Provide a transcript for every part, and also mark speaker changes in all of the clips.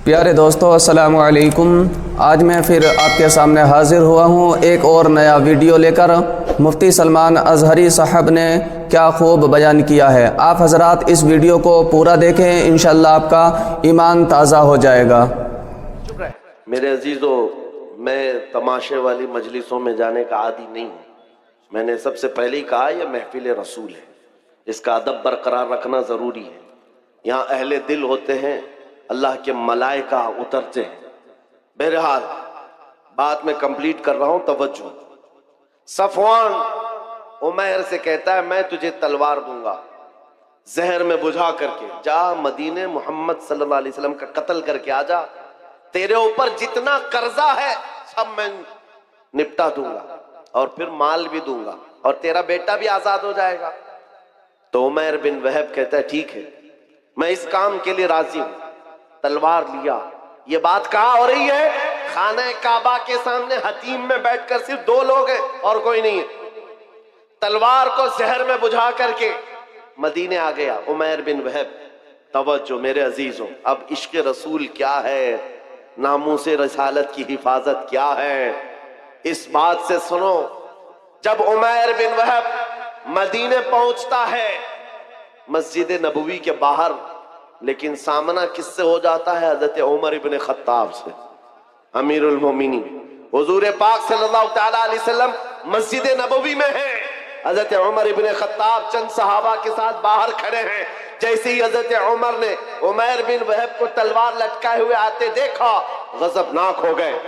Speaker 1: प्यारे दोस्तों, अस्सलामु अलैकुम। आज मैं फिर आपके सामने हाजिर हुआ हूँ एक और नया वीडियो लेकर। मुफ्ती सलमान अज़हरी साहब ने क्या खूब बयान किया है। आप हजरात इस वीडियो को पूरा देखें, इंशाअल्लाह आपका ईमान ताज़ा हो जाएगा।
Speaker 2: मेरे अजीज़ों, मैं तमाशे वाली मजलिसों में जाने का आदी नहीं हूँ। मैंने सबसे पहले ही कहा, यह महफिल रसूल है, इसका अदब बरकरार रखना ज़रूरी है। यहाँ अहले दिल होते हैं, अल्लाह के मलाइका उतरते हैं। बहरहाल बात मैं कंप्लीट कर रहा हूँ, तवज्जो। सफवान उमैर से कहता है, मैं तुझे तलवार दूंगा जहर में बुझा करके, जा मदीने मोहम्मद सल्लल्लाहु अलैहि वसल्लम का कत्ल करके आ जा, तेरे ऊपर जितना कर्जा है सब मैं निपटा दूंगा और फिर माल भी दूंगा और तेरा बेटा भी आजाद हो जाएगा। तो उमैर बिन वहब कहता है, ठीक है, मैं इस काम के लिए राजी हूं। तलवार लिया। ये बात कहाँ हो रही है? खाना काबा के सामने हतीम में बैठकर सिर्फ दो लोग हैं और कोई नहीं है। तलवार को जहर में बुझा करके मदीने आ गया उमैर बिन वहब। तवज्जो मेरे अजीजों, अब इश्क रसूल क्या है, नामूसे रसालत की हिफाजत क्या है, इस बात से सुनो। जब उमैर बिन वहब मदीने पहुंचता है, मस्जिद नबवी के बाहर, लेकिन सामना किससे हो जाता है? हजरत उमर इब्न खत्ताब से, अमीरुल मोमिनीन। हुजूर पाक सल्लल्लाहु तआला अलैहि वसल्लम मस्जिद नबवी में है, हजरत उमर इब्न खत्ताब चंद सहाबा के साथ बाहर खड़े हैं। जैसे ही हजरत उमर ने उमैर बिन वहब को तलवार लटकाए हुए आते देखा, गजबनाक हो गए।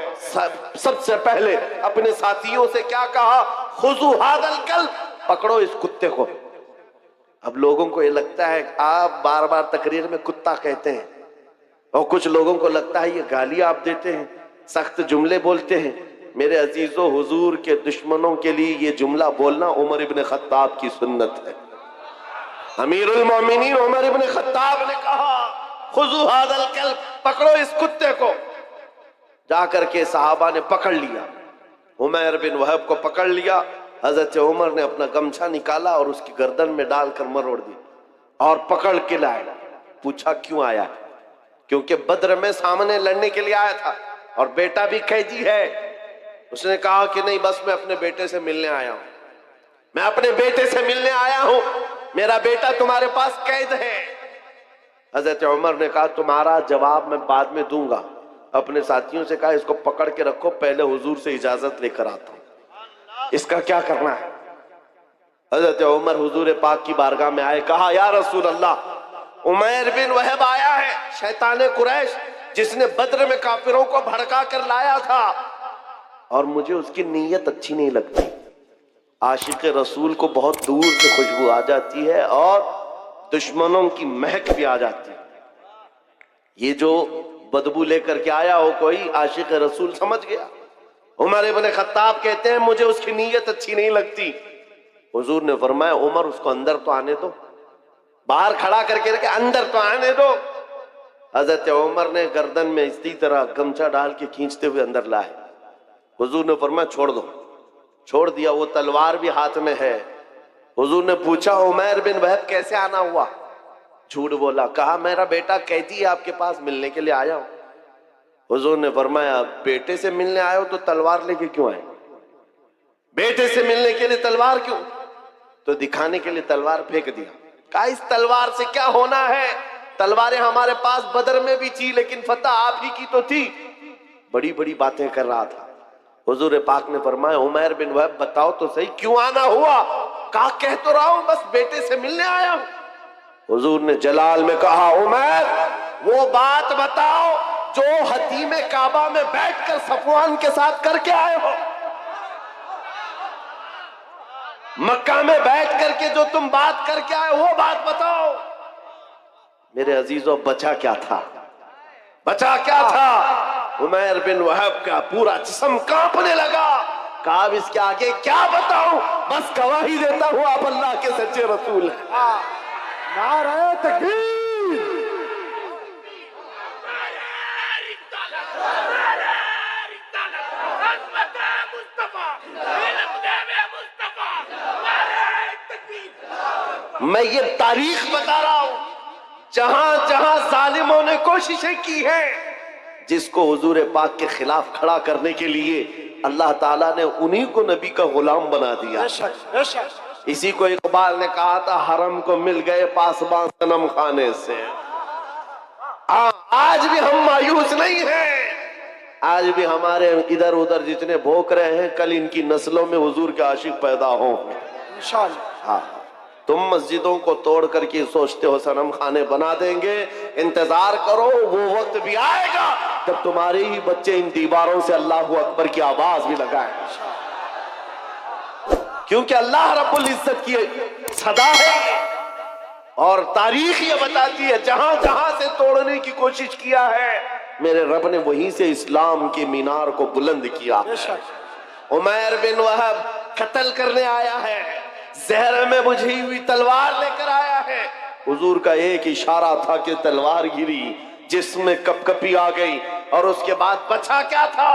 Speaker 2: सबसे पहले अपने साथियों से क्या कहा? खुजू हादल कल्ब, पकड़ो इस कुत्ते को। अब लोगों को ये लगता है, आप बार बार तकरीर में कुत्ता कहते हैं, और कुछ लोगों को लगता है ये गाली आप देते हैं, सख्त जुमले बोलते हैं। मेरे अजीजों, हुजूर के दुश्मनों के लिए ये जुमला बोलना उमर इब्न खत्ताब की सुन्नत है। अमीरुल मोमिनीन उमर इब्न खत्ताब ने कहा, खुजू हादल कल्ब, पकड़ो इस कुत्ते को। जाकर के सहाबा ने पकड़ लिया, उमैर बिन वहब को पकड़ लिया। हजरत उमर ने अपना गमछा निकाला और उसकी गर्दन में डालकर मरोड़ दिया और पकड़ के लाया। पूछा, क्यों आया? क्योंकि बद्र में सामने लड़ने के लिए आया था और बेटा भी कैदी है। उसने कहा कि नहीं, बस मैं अपने बेटे से मिलने आया हूं, मैं अपने बेटे से मिलने आया हूं, मेरा बेटा तुम्हारे पास कैद है। हजरत उमर ने कहा, तुम्हारा जवाब मैं बाद में दूंगा। अपने साथियों से कहा, इसको पकड़ के रखो, पहले हुजूर से इजाजत लेकर आता हूं, इसका क्या करना है। हजरत उमर हुजूर पाक की बारगाह में आए, कहा, या रसूल अल्लाह, उमैर बिन वहब आया है, शैतान कुरैश, जिसने बद्र में काफिरों को भड़का कर लाया था, और मुझे उसकी नीयत अच्छी नहीं लगती। आशिक रसूल को बहुत दूर से खुशबू आ जाती है और दुश्मनों की महक भी आ जाती है। ये जो बदबू लेकर के आया हो कोई, आशिक रसूल समझ गया। उमर इब्न खत्ताब कहते हैं, मुझे उसकी नीयत अच्छी नहीं लगती। हुजूर ने फरमाया, उमर, उसको अंदर तो आने दो, बाहर खड़ा करके रखे, अंदर तो आने दो। हजरत उमर ने गर्दन में इसी तरह गमछा डाल के खींचते हुए अंदर लाए। हुजूर ने फरमाया, छोड़ दो। छोड़ दिया, वो तलवार भी हाथ में है। हुजूर ने पूछा, उमैर बिन वहब कैसे आना हुआ? झूठ बोला, कहा, मेरा बेटा कैदी है, आपके पास मिलने के लिए आया हूं। हुजूर ने फरमाया, बेटे से मिलने आए हो तो तलवार लेके क्यों आए? बेटे से मिलने के लिए तलवार क्यों? तो दिखाने के लिए तलवार फेंक दिया। कहा, इस तलवार से क्या होना है? तलवारें हमारे पास बदर में भी थी, लेकिन फतह आप ही की तो थी। बड़ी बड़ी बातें कर रहा था। हुजूर पाक ने फरमाया, उमैर बिन वहब, बताओ तो सही, क्यों आना हुआ? कहा, कह तो रहा हूं, बस बेटे से मिलने आया हूं। हुजूर ने जलाल में कहा, उमैर, वो बात बताओ जो हतीमे काबा में बैठकर सफवान के साथ करके आए हो। मक्का में बैठ करके जो तुम बात करके आए, वो बात बताओ। मेरे अजीजों, बचा क्या था? बचा क्या था? उमैर बिन वहब का पूरा जिस्म कांपने लगा। कहा, इसके आगे क्या बताऊं, बस गवाही देता हूं आप अल्लाह के सच्चे रसूल हैं।
Speaker 3: नारे तकबीर।
Speaker 2: मैं ये तारीख बता रहा हूं, जहां जहां जालिमों ने कोशिशें की हैं, जिसको हुजूर पाक के खिलाफ खड़ा करने के लिए अल्लाह ताला ने उन्हीं को नबी का गुलाम बना दिया। इसी को इकबाल ने कहा था, हरम को मिल गए पासबान सनम खाने से। आज भी हम मायूस नहीं हैं। आज भी हमारे इधर उधर जितने भोंक रहे हैं, कल इनकी नस्लों में हुजूर के आशिक पैदा हों इंशाअल्लाह। हाँ, तुम मस्जिदों को तोड़ करके सोचते हो सनम खाने बना देंगे, इंतजार करो, वो वक्त भी आएगा जब तुम्हारे ही बच्चे इन दीवारों से अल्लाहू अकबर की आवाज भी लगाएंगे। क्योंकि अल्लाह रब्बुल इज्जत की सदा है और तारीख ये बताती है, जहां जहां से तोड़ने की कोशिश किया है, मेरे रब ने वहीं से इस्लाम के मीनार को बुलंद किया। उमैर बिन वहब कत्ल करने आया है, जहर में बुझी हुई तलवार लेकर आया है। हुजूर का एक इशारा था कि तलवार गिरी, जिसमें कपकपी आ गई, और उसके बाद बचा क्या था?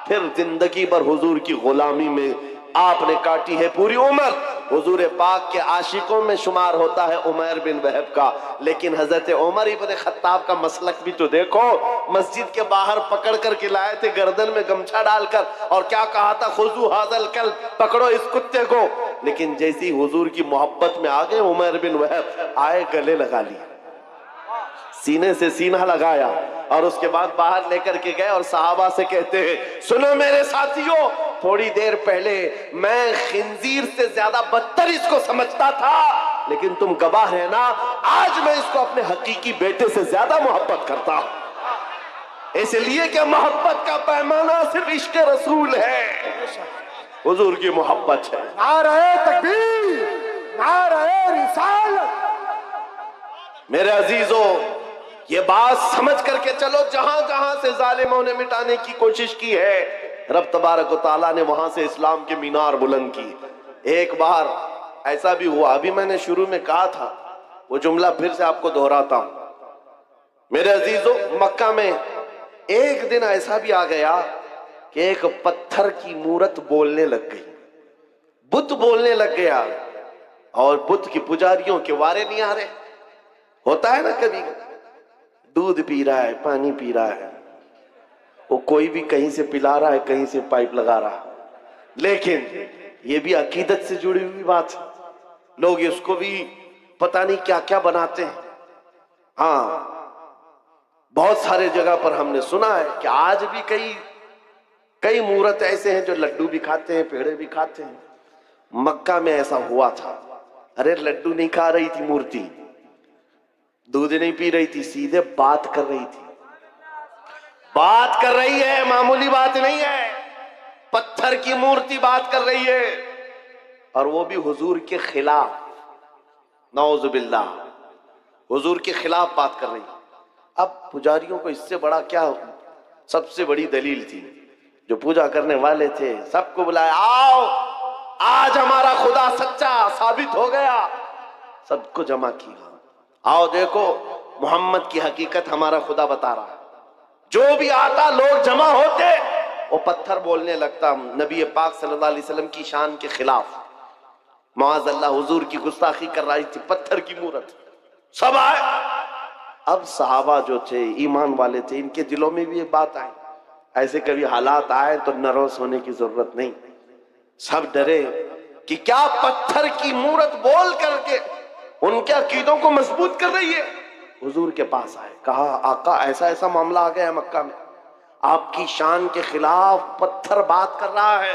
Speaker 2: फिर जिंदगी भर हुजूर की गुलामी में आपने काटी है पूरी उम्र। हुजूर पाक के आशिकों में शुमार होता है उमैर बिन वहब का। लेकिन हजरत उमर इब्न खत्ताब का मसलक भी तो देखो, मस्जिद के बाहर पकड़ कर के लाए थे, गर्दन में गमछा डालकर, और क्या कहा था? खुजू हाजल कल्ब, पकड़ो इस कुत्ते को। लेकिन जैसी हुजूर की मोहब्बत में आ गए उमैर बिन वहब, आए गले लगा लिया, सीने से सीना लगाया, और उसके बाद बाहर लेकर के गए और सहाबा से कहते हैं, सुनो मेरे साथियों, थोड़ी देर पहले मैं खिंजीर से ज्यादा बदतर इसको समझता था, लेकिन तुम गवाह है ना, आज मैं इसको अपने हकीकी बेटे से ज्यादा मोहब्बत करता हूं। इसलिए कि मोहब्बत का पैमाना सिर्फ इश्क रसूल है, हुजूर की मोहब्बत है।
Speaker 3: नारे तकबीर, नारे रिसालत।
Speaker 2: मेरे अजीजों, ये बात समझ करके चलो, जहां जहां से जालिमों ने मिटाने की कोशिश की है, रब तबारक व तआला ने वहां से इस्लाम के मीनार बुलंद की। एक बार ऐसा भी हुआ, अभी मैंने शुरू में कहा था, वो जुमला फिर से आपको दोहराता हूं। मेरे अजीजों, मक्का में एक दिन ऐसा भी आ गया कि एक पत्थर की मूरत बोलने लग गई, बुत बोलने लग गया, और बुत की पुजारियों के वारे नहीं आ रहे। होता है ना, कभी दूध पी रहा है, पानी पी रहा है, वो कोई भी कहीं से पिला रहा है, कहीं से पाइप लगा रहा है, लेकिन ये भी अकीदत से जुड़ी हुई बात है। लोग इसको भी पता नहीं क्या क्या बनाते हैं। हाँ, बहुत सारे जगह पर हमने सुना है कि आज भी कई मूर्त ऐसे हैं जो लड्डू भी खाते हैं, पेड़े भी खाते हैं। मक्का में ऐसा हुआ था। अरे लड्डू नहीं खा रही थी मूर्ति, दूध नहीं पी रही थी, सीधे बात कर रही थी। बात कर रही है, मामूली बात नहीं है, पत्थर की मूर्ति बात कर रही है, और वो भी हुजूर के खिलाफ। नौजुबिल्लाह, हुजूर के खिलाफ बात कर रही है। अब पुजारियों को इससे बड़ा क्या, सबसे बड़ी दलील थी, जो पूजा करने वाले थे सबको बुलाया, आओ आज हमारा खुदा सच्चा साबित हो गया। सबको जमा किया, आओ देखो मोहम्मद की हकीकत हमारा खुदा बता रहा है। जो भी आता लोग जमा होते, वो पत्थर बोलने लगता नबी पाक सल्लल्लाहु अलैहि वसल्लम की शान के खिलाफ। माअज़ल्लाह हुजूर की गुस्ताखी कर रही थी पत्थर की मूरत। सब आए। अब सहाबा जो थे, ईमान वाले थे, इनके दिलों में भी ये बात आई, ऐसे कभी हालात आए तो नर्वस होने की जरूरत नहीं। सब डरे कि क्या पत्थर की मूरत बोल करके उनके अकीदों को मजबूत कर रही है। हुजूर के पास आए, कहा आका ऐसा ऐसा मामला आ गया है मक्का में, आपकी शान के खिलाफ पत्थर बात कर रहा है।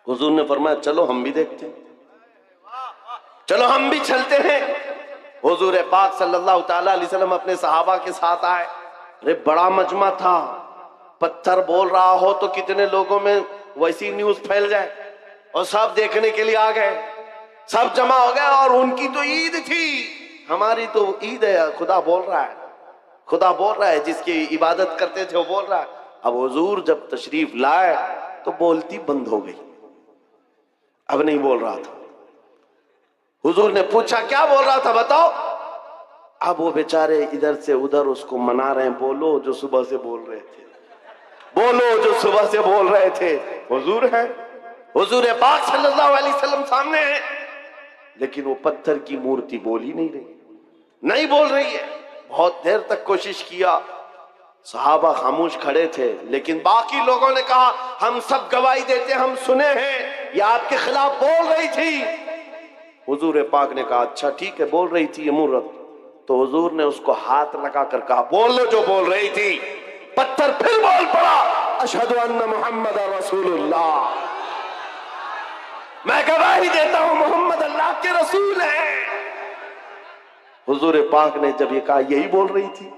Speaker 2: हुजूर ने फरमाया चलो हम भी देखते हैं, चलो हम भी चलते हैं। हुजूर पाक सल्लल्लाहु ताला अलैहि वसल्लम अपने सहाबा के साथ आए। अरे बड़ा मजमा था, पत्थर बोल रहा हो तो कितने लोगों में वैसी न्यूज फैल जाए, और सब देखने के लिए आ गए, सब जमा हो गए। और उनकी तो ईद थी, हमारी तो ईद है, खुदा बोल रहा है, खुदा बोल रहा है, जिसकी इबादत करते थे वो बोल रहा है। अब हुजूर जब तशरीफ लाए तो बोलती बंद हो गई, अब नहीं बोल रहा था। हुजूर ने पूछा क्या बोल रहा था बताओ। अब वो बेचारे इधर से उधर उसको मना रहे हैं, बोलो जो सुबह से बोल रहे थे, बोलो जो सुबह से बोल रहे थे। हुजूर है, हुजूर पाक सल्लल्लाहु अलैहि वसल्लम सामने है, लेकिन वो पत्थर की मूर्ति बोल ही नहीं रही, नहीं बोल रही है। बहुत देर तक कोशिश किया, सहाबा खामोश खड़े थे, लेकिन बाकी लोगों ने कहा हम सब गवाही देते, हम सुने हैं ये आपके खिलाफ बोल रही थी। हुजूर पाक ने कहा अच्छा ठीक है, बोल रही थी ये मुर्रत। तो हुजूर ने उसको हाथ लगा कर कहा बोल लो जो बोल रही थी। पत्थर फिर बोल पड़ा अशहदु अन्ना मुहम्मद रसूलुल्लाह, मैं गवाही देता हूं मोहम्मद अल्लाह के रसूल हैं। हुजूर पाक ने जब ये कहा यही बोल रही थी,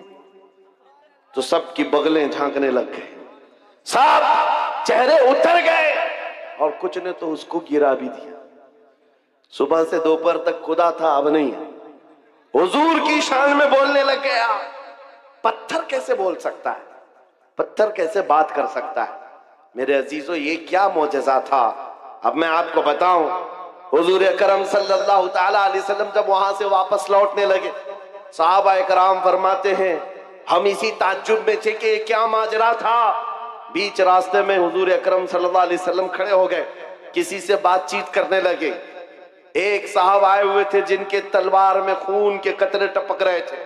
Speaker 2: तो सबकी बगलें झांकने लग गए, सब चेहरे उतर गए, और कुछ ने तो उसको गिरा भी दिया। सुबह से दोपहर तक खुदा था, अब नहीं है। हुजूर की शान में बोलने लग गया। पत्थर कैसे बोल सकता है, पत्थर कैसे बात कर सकता है? मेरे अजीजों, ये क्या मौजज़ा था। अब मैं आपको बताऊं, हुजूर अकरम सल्लल्लाहु ताला अलैहि वसल्लम जब वहां से वापस लौटने लगे, सहाबा इकराम फरमाते हैं हम इसी ताज्जुब में थे कि क्या माजरा था। बीच रास्ते में हुजूर अकरम सल्लल्लाहु अलैहि वसल्लम खड़े हो गए, किसी से बातचीत करने लगे। एक साहब आए हुए थे जिनके तलवार में खून के कतरे टपक रहे थे।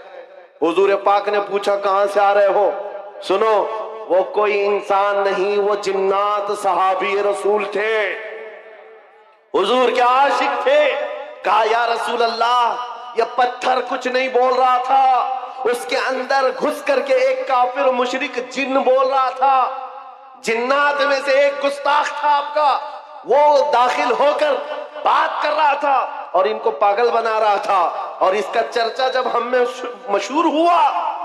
Speaker 2: हुजूर पाक ने पूछा कहां से आ रहे हो? सुनो, वो कोई इंसान नहीं, वो जिन्नात सहाबी रसूल थे, हुजूर के आशिक थे। कहा या रसूल अल्लाह, ये पत्थर कुछ नहीं बोल रहा था, उसके अंदर घुस करके एक काफिर मुशरिक जिन बोल रहा था। जिन्नात में से एक गुस्ताख था आपका, वो दाखिल होकर बात कर रहा था और इनको पागल बना रहा था। और इसका चर्चा जब हमें मशहूर हुआ,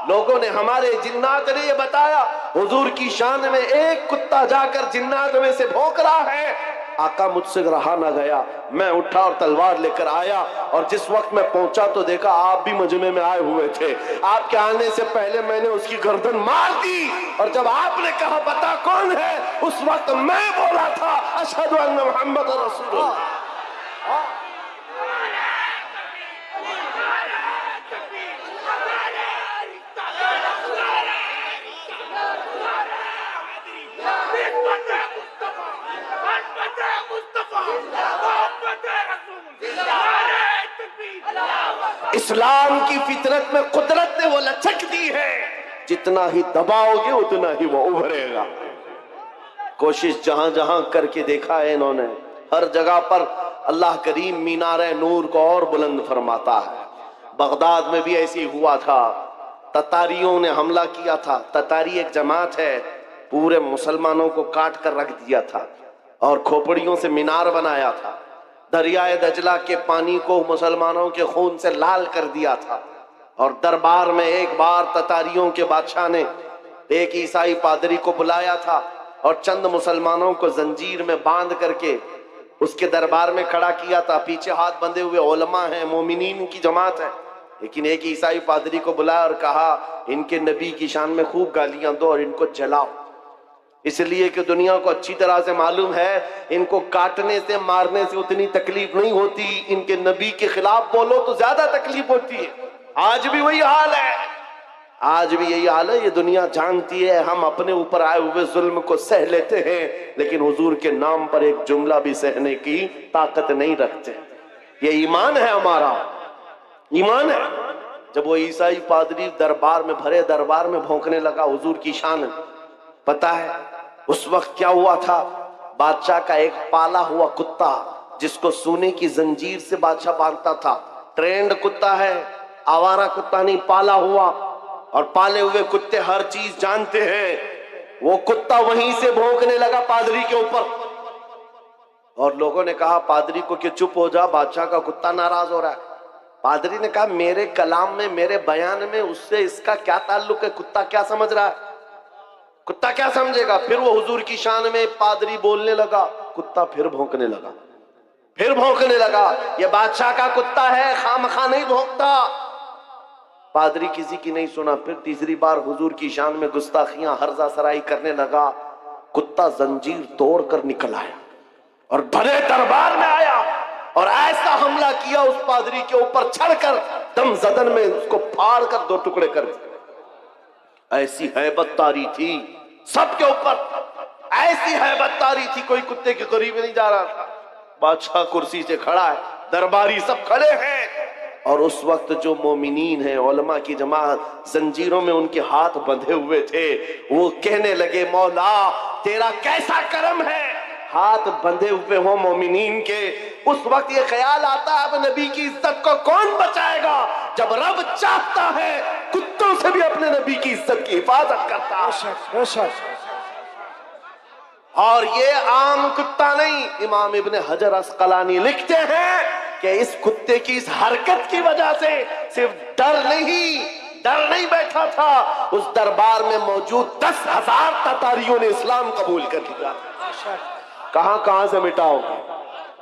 Speaker 2: लोगों ने, हमारे जिन्नात ने ये बताया हुजूर की शान में एक कुत्ता जाकर जिन्नात में से भौंक रहा है। आका मुझसे रहा ना गया, मैं उठा और तलवार लेकर आया, और जिस वक्त मैं पहुंचा तो देखा आप भी मजमे में आए हुए थे। आपके आने से पहले मैंने उसकी गर्दन मार दी, और जब आपने कहा बता कौन है, उस वक्त मैं बोला था अशहदु अन्ना मुहम्मद रसूलुल्लाह। इस्लाम की फितरत में कुदरत ने वो लचक दी है, जितना ही दबाओगे उतना ही वो उभरेगा। कोशिश जहां जहां करके देखा है इन्होंने, हर जगह पर अल्लाह करीम मीनारे नूर को और बुलंद फरमाता है। बगदाद में भी ऐसी हुआ था, ततारियों ने हमला किया था। ततारी एक जमात है, पूरे मुसलमानों को काट कर रख दिया था और खोपड़ियों से मीनार बनाया था। दरियाए दजला के पानी को मुसलमानों के खून से लाल कर दिया था। और दरबार में एक बार ततारियों के बादशाह ने एक ईसाई पादरी को बुलाया था और चंद मुसलमानों को जंजीर में बांध करके उसके दरबार में खड़ा किया था। पीछे हाथ बंधे हुए उलमा हैं, मोमिनीन की जमात है, लेकिन एक ईसाई पादरी को बुलाया और कहा इनके नबी की शान में खूब गालियां दो और इनको जलाओ, इसलिए कि दुनिया को अच्छी तरह से मालूम है इनको काटने से मारने से उतनी तकलीफ नहीं होती, इनके नबी के खिलाफ बोलो तो ज्यादा तकलीफ होती है। आज भी वही हाल है, आज भी यही हाल है। ये दुनिया जानती है हम अपने ऊपर आए हुए जुल्म को सह लेते हैं, लेकिन हुजूर के नाम पर एक जुमला भी सहने की ताकत नहीं रखते। ये ईमान है हमारा, ईमान है। जब वो ईसाई पादरी दरबार में, भरे दरबार में भौंकने लगा हुजूर की शान, पता है उस वक्त क्या हुआ था? बादशाह का एक पाला हुआ कुत्ता, जिसको सोने की जंजीर से बादशाह बांधता था, ट्रेंड कुत्ता है, आवारा कुत्ता नहीं, पाला हुआ। और पाले हुए कुत्ते हर चीज जानते हैं। वो कुत्ता वहीं से भौंकने लगा पादरी के ऊपर, और लोगों ने कहा पादरी को कि चुप हो जा, बादशाह का कुत्ता नाराज हो रहा है। पादरी ने कहा मेरे कलाम में, मेरे बयान में उससे इसका क्या ताल्लुक है? कुत्ता क्या समझ रहा है? कुत्ता क्या समझेगा? फिर वो हुजूर की शान में पादरी बोलने लगा, कुत्ता फिर भौंकने लगा, फिर भौंकने लगा। ये बादशाह का कुत्ता है, खामखा नहीं भौंकता। पादरी किसी की नहीं सुना। फिर तीसरी बार हुजूर की शान में गुस्ताखियां, हर्जा सराई करने लगा। कुत्ता जंजीर तोड़कर निकल आया और भरे दरबार में आया और ऐसा हमला किया उस पादरी के ऊपर, चढ़कर दम जदन में उसको फाड़ कर दो टुकड़े कर दिए। ऐसी हैबत तारी थी सबके ऊपर, ऐसी हैबत तारी थी, कोई कुत्ते के करीब नहीं जा रहा था। बादशाह कुर्सी से खड़ा है, दरबारी सब खड़े हैं और उस वक्त जो मोमिनीन है, उलमा की जमात जंजीरों में उनके हाथ बंधे हुए थे, वो कहने लगे मौला तेरा कैसा करम है, हाथ बंधे हुए हो मोमिनीन के। उस वक्त ये ख्याल आता है अब नबी की इज्जत को कौन बचाएगा, जब रब चाहता है कुत्तों से भी अपने नबी की इज्जत की हिफाजत करता है। और ये आम कुत्ता नहीं, इमाम इब्ने हजर अस्कलानी लिखते हैं कि इस कुत्ते की इस हरकत की वजह से सिर्फ डर नहीं बैठा था, उस दरबार में मौजूद 10,000 ततारियों ने इस्लाम कबूल कर लिया। कहां से मिटाओगे,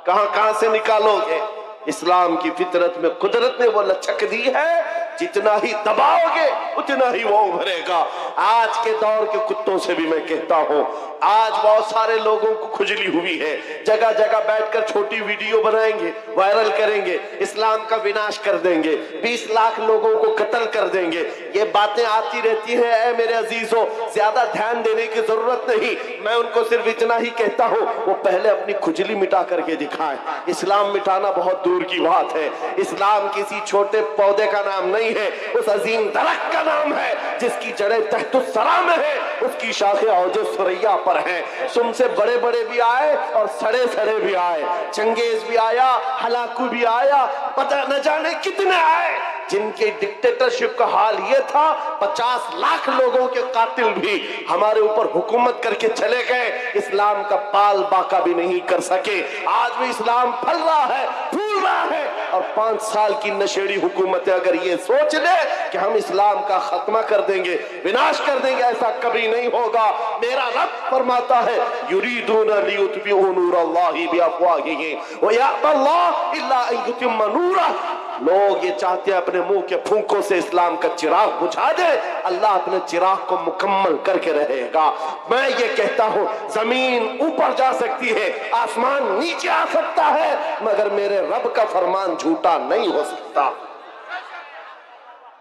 Speaker 2: कहां से निकालोगे? इस्लाम की फितरत में कुदरत ने वो लचक दी है, जितना ही दबाओगे उतना ही वो उभरेगा। आज के दौर के कुत्तों से भी मैं कहता हूं, आज बहुत सारे लोगों को खुजली हुई है, जगह जगह बैठकर छोटी वीडियो बनाएंगे, वायरल करेंगे, इस्लाम का विनाश कर देंगे, 20 लाख लोगों को कत्ल कर देंगे। ये बातें आती रहती हैं। ऐ मेरे अजीजों, ज्यादा ध्यान देने की जरूरत नहीं, मैं उनको सिर्फ इतना ही कहता हूं, वो पहले अपनी खुजली मिटा करके दिखाएं। इस्लाम मिटाना बहुत दूर की बात है। इस्लाम किसी छोटे पौधे का नाम नहीं है, उस अजीम दरख्त का नाम है जिसकी जड़ें तहतुस सरा में है, उसकी शाखें औजे सुरैया पर हैं। तुमसे बड़े बड़े भी आए और सड़े सड़े भी आए, चंगेज भी आया, हलाकू भी आया, पता न जाने कितने आए, जिनके डिक्टेटरशिप का हाल ये था 50 लाख लोगों के कातिल भी हमारे ऊपर हुकूमत करके चले गए, इस्लाम का पाल बाका भी नहीं कर सके। आज भी इस्लाम फल रहा है, फूल रहा है, और 5 साल की नशेड़ी हुकूमतें अगर ये सोच ले कि हम इस्लाम का खात्मा कर देंगे, विनाश कर देंगे, ऐसा कभी नहीं होगा। मेरा रब फरमाता है युरीदूना लियुत्बिउ नूरल्लाहि बिअफ़वाहिहिम व यअबल्लाहु इल्ला अन युतिम्मा नूरहु। लोग ये चाहते हैं अपने मुंह के फूंकों से इस्लाम का चिराग बुझा दे, अल्लाह अपने चिराग को मुकम्मल करके रहेगा। मैं ये कहता हूं, जमीन ऊपर जा सकती है, आसमान नीचे आ सकता है, मगर मेरे रब का फरमान झूठा नहीं हो सकता।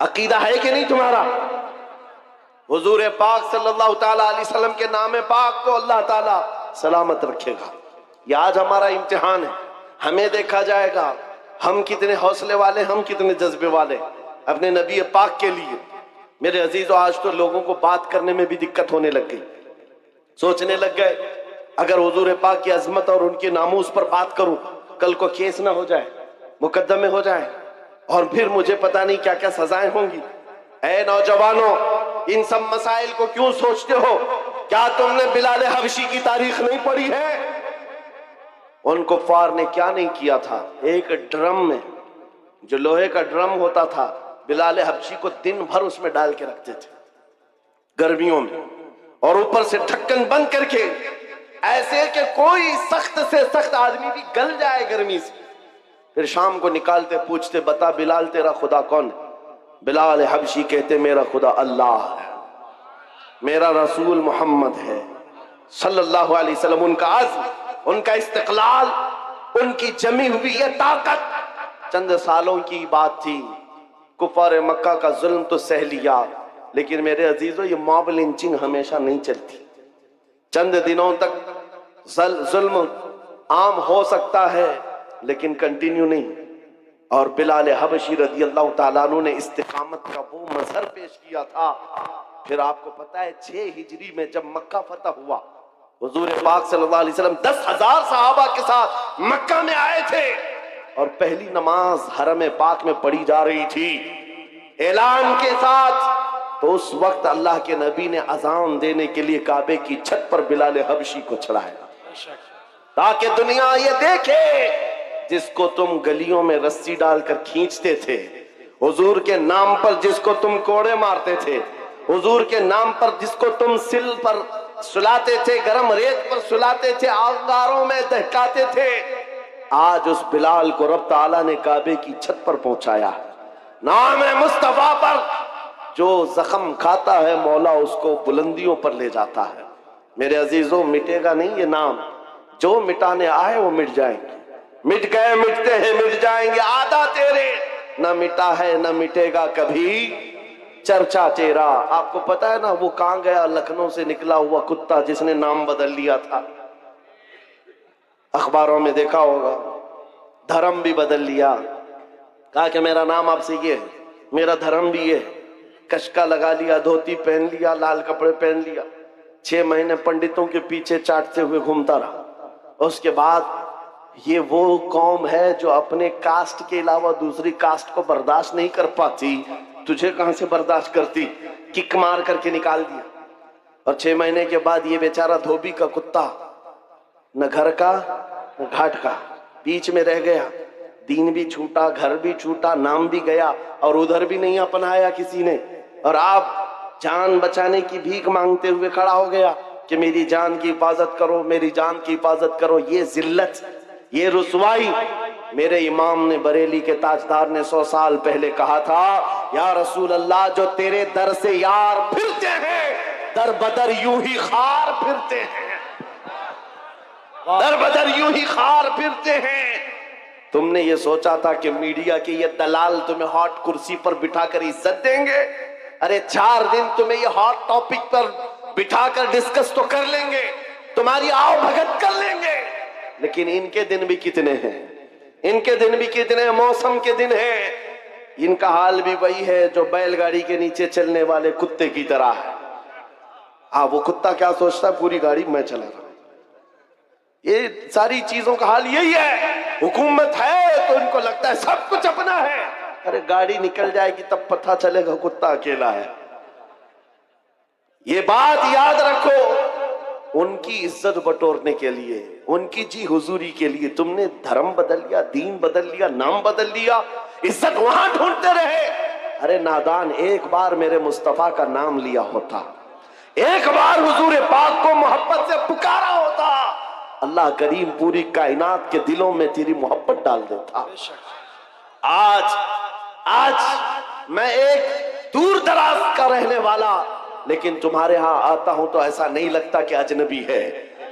Speaker 2: अकीदा है कि नहीं तुम्हारा? हुजूर पाक सल्लल्लाहु ताला अलैहि वसल्लम के नाम पाक को अल्लाह ताला सलामत रखेगा। ये आज हमारा इम्तिहान है, हमें देखा जाएगा हम कितने हौसले वाले, हम कितने जज्बे वाले अपने नबी पाक के लिए। मेरे अजीजों, आज तो लोगों को बात करने में भी दिक्कत होने लग गई, सोचने लग गए अगर हुजूर पाक की अजमत और उनके नामूस पर बात करूं, कल को केस ना हो जाए, मुकदमे हो जाए, और फिर मुझे पता नहीं क्या क्या सजाएं होंगी। ऐ नौजवानों, इन सब मसाइल को क्यों सोचते हो? क्या तुमने बिलाल हबशी की तारीख नहीं पढ़ी है? उन कुफ्फार ने क्या नहीं किया था। एक ड्रम में, जो लोहे का ड्रम होता था, बिलाल हबशी को दिन भर उसमें डाल के रखते थे गर्मियों में, और ऊपर से ढक्कन बंद करके, ऐसे कि कोई सख्त से सख्त आदमी भी गल जाए गर्मी से। फिर शाम को निकालते, पूछते बता बिलाल तेरा खुदा कौन है? बिलाल हबशी कहते मेरा खुदा अल्लाह है, मेरा रसूल मोहम्मद है सल्लल्लाहु अलैहि वसल्लम। उनका अज़्म, उनका इस्तिक़लाल, उनकी जमी हुई ये ताकत चंद सालों की बात थी। कुफार मक्का का जुल्म तो सह लिया, लेकिन मेरे अजीजों ये मॉब लिंचिंग हमेशा नहीं चलती। चंद दिनों तक जुल्म आम हो सकता है, लेकिन कंटिन्यू नहीं। और बिलाल हबशी रज़ियल्लाहु ताला अन्हु ने इस्तिकामत का वो मजहर पेश किया था। फिर आपको पता है 6 हिजरी में जब मक्का फतह हुआ, हुजूर पाक सल्लल्लाहु अलैहि वसल्लम 10,000 सहाबा के साथ मक्का में आए थे, और पहली नमाज हरम पाक में पढ़ी जा रही थी ऐलान के साथ। तो उस वक्त अल्लाह के नबी ने अजान देने के लिए काबे की छत पर बिलाल हबशी को चढ़ाया, ताकि दुनिया ये देखे जिसको तुम गलियों में रस्सी डालकर खींचते थे, हुजूर के नाम पर जिसको तुम कोड़े मारते थे, हुजूर के नाम पर जिसको तुम सिल पर सुलाते थे, गरम रेत पर सुलाते थे, अंगारों में दहकाते थे, आज उस बिलाल को रब ताला ने काबे की छत पर पहुंचाया। नाम है मुस्तफा पर जो जख्म खाता है, मौला उसको बुलंदियों पर ले जाता है। मेरे अजीजों, मिटेगा नहीं ये नाम, जो मिटाने आए वो मिट जाएंगे, मिट गए, मिटते हैं, मिट जाएंगे। आधा तेरे, न मिटा है न मिटेगा कभी चर्चा तेरा। आपको पता है ना वो कहां गया? लखनऊ से निकला हुआ कुत्ता जिसने नाम बदल लिया था, अखबारों में देखा होगा, धर्म भी बदल लिया, कहा कि मेरा नाम आपसे ये है, मेरा धर्म भी ये है। कशका लगा लिया, धोती पहन लिया, लाल कपड़े पहन लिया, 6 महीने पंडितों के पीछे चाटते हुए घूमता रहा। उसके बाद ये वो कौम है जो अपने कास्ट के अलावा दूसरी कास्ट को बर्दाश्त नहीं कर पाती, तुझे कहां से बर्दाश्त करती, किक मार करके निकाल दिया। और 6 महीने के बाद ये बेचारा धोबी का कुत्ता, न घर का न घाट का, बीच में रह गया। दीन भी छूटा, घर भी छूटा, नाम भी गया, और उधर भी नहीं अपनाया किसी ने। और आप जान बचाने की भीख मांगते हुए खड़ा हो गया कि मेरी जान की हिफाजत करो, मेरी जान की हिफाजत करो। ये जिल्लत, ये रुसवाई। मेरे इमाम ने, बरेली के ताजदार ने 100 साल पहले कहा था, या रसूल अल्लाह, जो तेरे दर से यार फिरते हैं, दर बदर यूं ही खार फिरते हैं, दर बदर यूं ही खार फिरते हैं। तुमने ये सोचा था कि मीडिया के ये दलाल तुम्हें हॉट कुर्सी पर बिठाकर इज्जत देंगे? अरे 4 दिन तुम्हें ये हॉट टॉपिक पर बिठाकर डिस्कस तो कर लेंगे, तुम्हारी आओ भगत कर लेंगे, लेकिन इनके दिन भी कितने हैं, इनके दिन भी कितने मौसम के दिन हैं। इनका हाल भी वही है जो बैलगाड़ी के नीचे चलने वाले कुत्ते की तरह है। हाँ, वो कुत्ता क्या सोचता है, पूरी गाड़ी मैं चला रहा हूं। ये सारी चीजों का हाल यही है। हुकूमत है तो इनको लगता है सब कुछ अपना है। अरे गाड़ी निकल जाएगी तब पता चलेगा कुत्ता अकेला है। ये बात याद रखो, उनकी इज्जत बटोरने के लिए, उनकी जी हुजूरी के लिए तुमने धर्म बदल लिया, दीन बदल लिया, नाम बदल लिया, इज्जत वहां ढूंढते रहे। अरे नादान, एक बार मेरे मुस्तफा का नाम लिया होता, एक बार हुजूर पाक को मोहब्बत से पुकारा होता, अल्लाह करीम पूरी कायनात के दिलों में तेरी मोहब्बत डाल देता। आज मैं एक दूर दराज का रहने वाला, लेकिन तुम्हारे यहां आता हूं तो ऐसा नहीं लगता कि अजनबी है।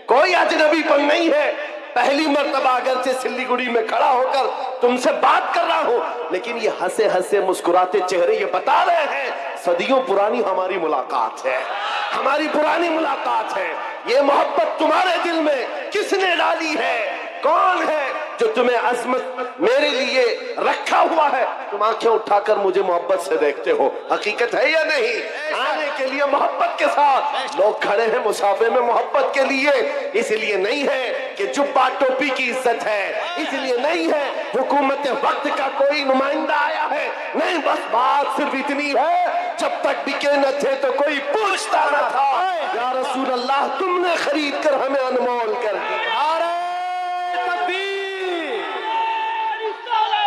Speaker 2: कोई अजनबीपन नहीं है। पहली मर्तबा अगर से सिल्लीगुड़ी में खड़ा होकर तुमसे बात कर रहा हूं, लेकिन ये हंसे हंसे मुस्कुराते चेहरे ये बता रहे हैं सदियों पुरानी हमारी मुलाकात है, हमारी पुरानी मुलाकात है। ये मोहब्बत तुम्हारे दिल में किसने डाली है? कौन है जो तुम्हें अजमत मेरे लिए रखा हुआ है? तुम आंखें उठाकर मुझे मोहब्बत से देखते हो, हकीकत है या नहीं? आने के लिए मोहब्बत के साथ लोग खड़े हैं मुसाफे में मोहब्बत के लिए। इसलिए नहीं है कि जुब्बा टोपी की इज्जत है, इसलिए नहीं है हुकूमत वक्त का कोई नुमाइंदा आया है, नहीं, बस बात सिर्फ इतनी है, जब तक बिके न थे तो कोई पूछता न था। या रसूल अल्लाह, तुमने खरीद कर हमें अनमोल कर दिया।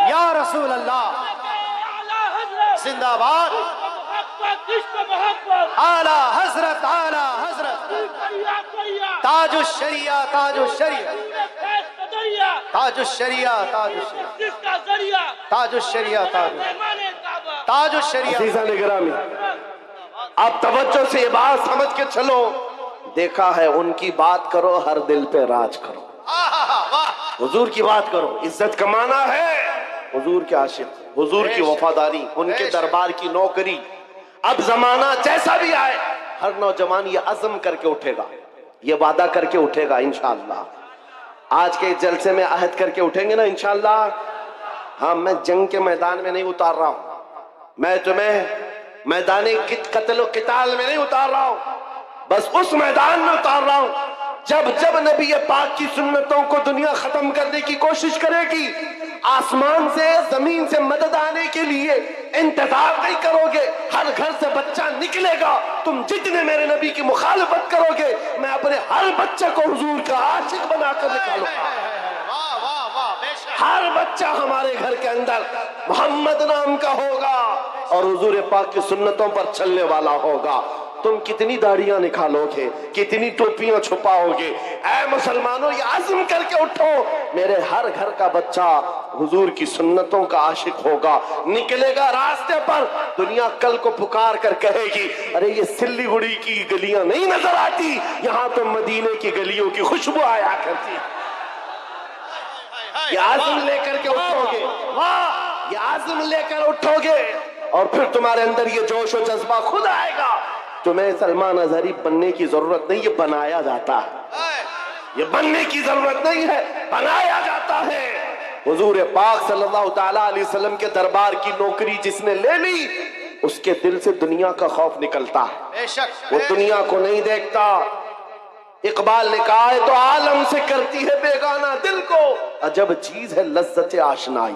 Speaker 3: या रसूल अल्लाह जिंदाबाद। आला हजरत, आला हजरत, ताजुश शरिया, ताजुश शरिया, ताजुश शरिया, ताजुश शरिया, ताजुश शरिया, ताजुश शरिया।
Speaker 2: अज़ीज़ान गिरामी, आप तवज्जो से ये बात समझ के चलो। देखा है, उनकी बात करो, हर दिल पे राज करो। हुजूर की बात करो, इज्जत कमाना है, हुजूर के आशिक, हुजूर की वफादारी, उनके दरबार की नौकरी। अब जमाना जैसा भी आए, हर नौजवान ये अज़म करके उठेगा, ये वादा करके उठेगा इंशाअल्लाह। आज के जलसे में अहद करके उठेंगे ना इंशाअल्लाह। हाँ, मैं जंग के मैदान में नहीं उतार रहा हूं, मैं तुम्हें मैदान कत्ल किताल में नहीं उतार रहा हूं, बस उस मैदान में उतार रहा हूं जब जब नबी पाक की सुन्नतों को दुनिया खत्म करने की कोशिश करेगी, आसमान से जमीन से मदद आने के लिए इंतजार नहीं करोगे। हर घर से बच्चा निकलेगा, तुम जितने मेरे नबी की मुखालफत करोगे, मैं अपने हर बच्चे को हुजूर का आशिक बनाकर निकालूंगा। हर बच्चा हमारे घर के अंदर मोहम्मद नाम का होगा और हुजूर पाक की सुन्नतों पर चलने वाला होगा। तुम कितनी दाढ़ियां निकालोगे, कितनी टोपियां छुपाओगे? ऐ मुसलमानों, ये आज़म करके उठो, मेरे हर घर का बच्चा हुजूर की सुन्नतों का आशिक होगा, निकलेगा रास्ते पर। दुनिया कल को पुकार कर कहेगी, अरे ये सिल्लीगुड़ी की गलियां नहीं नजर आती, यहाँ तो मदीने की गलियों की खुशबू आया करती। ये आज़म लेकर के उठोगे, वाह, ये आज़म लेकर उठोगे और फिर तुम्हारे अंदर ये जोश और जज्बा खुद आएगा। तुम्हें सलमान अजहरी बनने की जरूरत नहीं, ये बनाया जाता है। ये बनने की जरूरत नहीं है, बनाया जाता है। हुजूर पाक सल्लल्लाहु ताला अलैहि वसल्लम के दरबार की नौकरी जिसने ले ली, उसके दिल से दुनिया का खौफ निकलता है,
Speaker 3: बेशक
Speaker 2: वो दुनिया को नहीं देखता। इकबाल ने कहा है तो आलम से करती है बेगाना दिल को, अजब चीज है लज्जत आशनाई।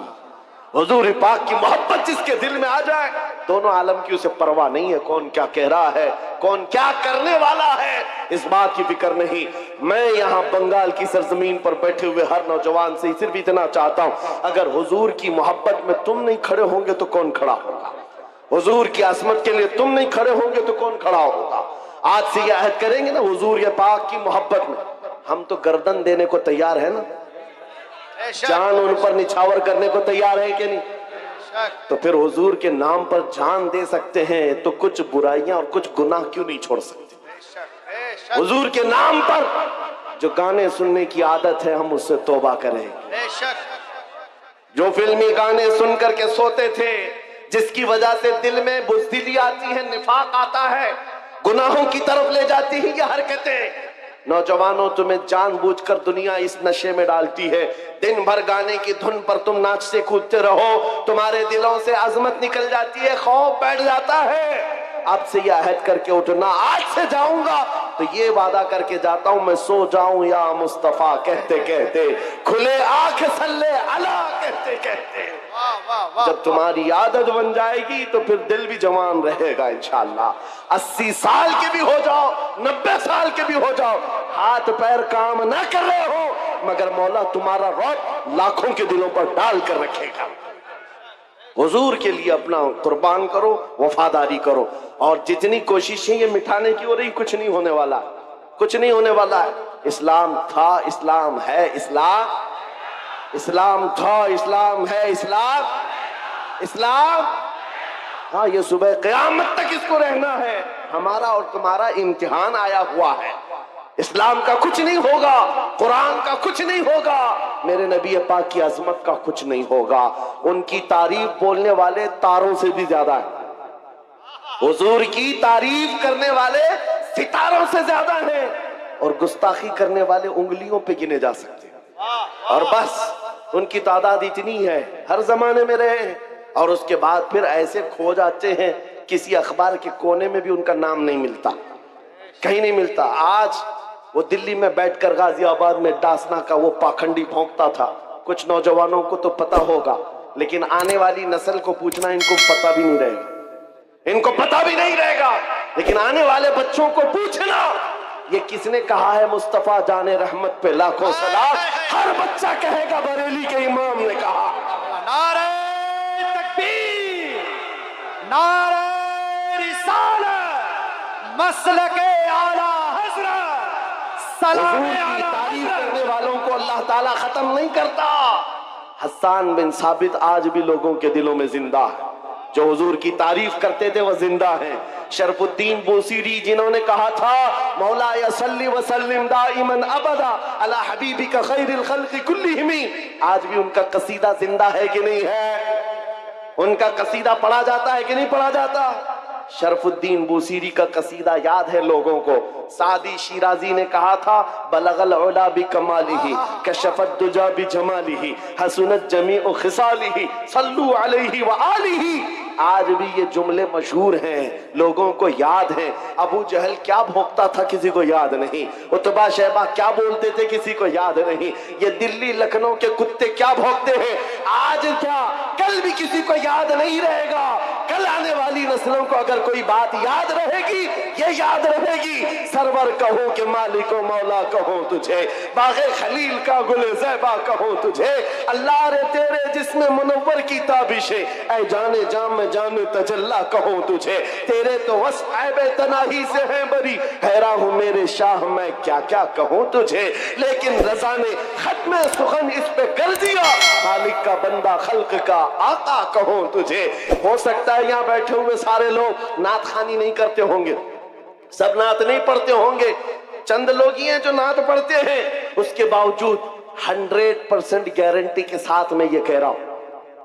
Speaker 2: हुजूर पाक की मोहब्बत जिसके दिल में आ जाए, दोनों आलम की उसे परवाह नहीं है, कौन क्या कह रहा है, कौन क्या करने वाला है, इस बात की फिक्र नहीं। मैं यहाँ बंगाल की सरजमीन पर बैठे हुए हर नौजवान से सिर्फ इतना चाहता हूँ, अगर हुजूर की मोहब्बत में तुम नहीं खड़े होंगे तो कौन खड़ा होगा? हुजूर की असमत के लिए तुम नहीं खड़े होंगे तो कौन खड़ा होगा? आज से यह अहद करेंगे ना, हुजूर पाक की मोहब्बत में हम तो गर्दन देने को तैयार है ना, जान उन पर निछावर करने को तैयार है कि नहीं? तो फिर हुजूर के नाम पर जान दे सकते हैं तो कुछ बुराइयां और कुछ गुनाह क्यों नहीं छोड़ सकते? हुजूर के नाम पर जो गाने सुनने की आदत है हम उससे तौबा करेंगे। जो फिल्मी गाने सुन करके सोते थे, जिसकी वजह से दिल में बुज़दिली आती है, निफाक आता है, गुनाहों की तरफ ले जाती है ये हरकतें। नौजवानों, तुम्हें जानबूझकर दुनिया इस नशे में डालती है। दिन भर गाने की धुन पर तुम नाचते कूदते रहो, तुम्हारे दिलों से अजमत निकल जाती है, खौफ बैठ जाता है। अब से यह अहद करके उठना, आज से जाऊंगा तो ये वादा करके जाता हूं, मैं सो जाऊं या मुस्तफा कहते कहते, खुले आंख सल्ले अला कहते कहते। जब तुम्हारी आदत बन जाएगी तो फिर दिल भी जवान रहेगा इंशाअल्लाह। 80 साल के भी हो जाओ, 90 साल के भी हो जाओ, हाथ पैर काम ना कर रहे हो, मगर मौला तुम्हारा रौब लाखों के दिलों पर डाल कर रखेगा। हुजूर के लिए अपना कुर्बान करो, वफादारी करो, और जितनी कोशिशें ये मिटाने की हो रही, कुछ नहीं होने वाला, कुछ नहीं होने वाला है। इस्लाम था, इस्लाम है, इस्लाम था, इस्लाम है, इस्लाम हाँ, ये सुबह क़यामत तक इसको रहना है। हमारा और तुम्हारा इम्तिहान आया हुआ है। इस्लाम का कुछ नहीं होगा, कुरान का कुछ नहीं होगा, मेरे नबी पाक की अजमत का कुछ नहीं होगा। उनकी तारीफ बोलने वाले तारों से भी ज्यादा है, हुजूर की तारीफ करने वाले सितारों से ज्यादा हैं, और गुस्ताखी करने वाले उंगलियों पे गिने जा सकते हैं। और बस उनकी तादाद इतनी है, हर जमाने में रहे हैं, और उसके बाद फिर ऐसे खो जाते हैं, किसी अखबार के कोने में भी उनका नाम नहीं मिलता, कहीं नहीं मिलता। आज वो दिल्ली में बैठकर गाजियाबाद में डासना का वो पाखंडी भौंकता था। कुछ नौजवानों को तो पता होगा, लेकिन आने वाली नस्ल को पूछना, इनको पता भी नहीं रहेगा, इनको पता भी नहीं रहेगा। लेकिन आने वाले बच्चों को पूछना, ये किसने कहा है मुस्तफा जाने रहमत पे लाखों सलाम, हर बच्चा कहेगा बरेली के इमाम ने कहा।
Speaker 3: नारे तकबीर, नारे रिसालत, मसलके आला हज़रत, सलाम
Speaker 2: की तारीफ करने वालों को अल्लाह ताला खत्म नहीं करता। हसन बिन साबित आज भी लोगों के दिलों में जिंदा है, जो हुजूर की तारीफ करते थे वह जिंदा हैं। शरफुद्दीन बूसीरी, जिन्होंने कहा था मौला यसल्ली व सल्लिम दाइमन अबदा अला हबीबिका खैरिल खल्क़ि कुल्लिहिम, आज भी उनका कसीदा जिंदा है कि नहीं है? उनका कसीदा पढ़ा जाता है कि नहीं पढ़ा जाता? शरफुद्दीन बूसीरी का कसीदा याद है लोगों को। सादी शिराजी ने कहा था बलगल उला बि कमालिही कशफत दुजा बि जमालिही हसनत जमीउ खिसालिही सल्लू अलैहि व आलिही। आज भी ये जुमले मशहूर हैं, लोगों को याद है। अबू जहल क्या भौंकता था किसी को याद नहीं, उतबा शैबा क्या बोलते थे किसी को याद नहीं, ये दिल्ली लखनऊ के कुत्ते क्या भौंकते हैं आज क्या कल भी किसी को याद नहीं रहेगा। कल आने वाली नस्लों को अगर कोई बात याद रहेगी, ये याद रहेगी, सरवर कहो कि मालिको मौला कहो तुझे, बागे खलील का गुले ज़ैबा कहो तुझे, अल्लाह रे तेरे जिस्म मुनव्वर की ताबिशे, ऐ जाने जाम में जाने तजल्ला कहो तुझे, तेरे तो वस ऐबे तनाही से है बरी, हैरान हूँ मेरे शाह मैं क्या क्या कहूँ तुझे। लेकिन रज़ा ने खत्म सुखन इस पे कर दिया, खालिक का बंदा खल्क का आका कहो तुझे। हो सकता है यहाँ बैठे हुए सारे लोग नात खानी नहीं करते होंगे, सब नात नहीं पढ़ते होंगे, चंद लोग ही हैं जो नात पढ़ते हैं। उसके बावजूद 100% गारंटी के साथ मैं ये कह रहा हूं,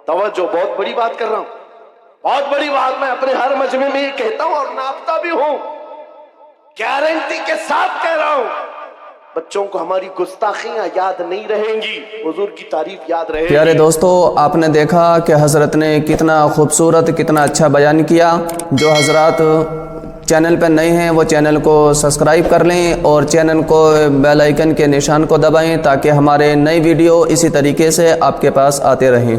Speaker 2: तवज्जो, बहुत बड़ी बात कर रहा हूं, बहुत बड़ी बात मैं अपने हर मजमे में ये कहता हूं और नापता भी हूं, गारंटी के साथ कह रहा हूं, बच्चों को हमारी गुस्ताखियां याद नहीं रहेंगी, हुजूर की तारीफ याद रहेगी।
Speaker 1: प्यारे दोस्तों, आपने देखा कि हज़रत ने कितना खूबसूरत, कितना अच्छा बयान किया। जो हज़रात चैनल पर नए हैं वो चैनल को सब्सक्राइब कर लें और चैनल को बेल आइकन के निशान को दबाएं ताकि हमारे नई वीडियो इसी तरीके से आपके पास आते रहें।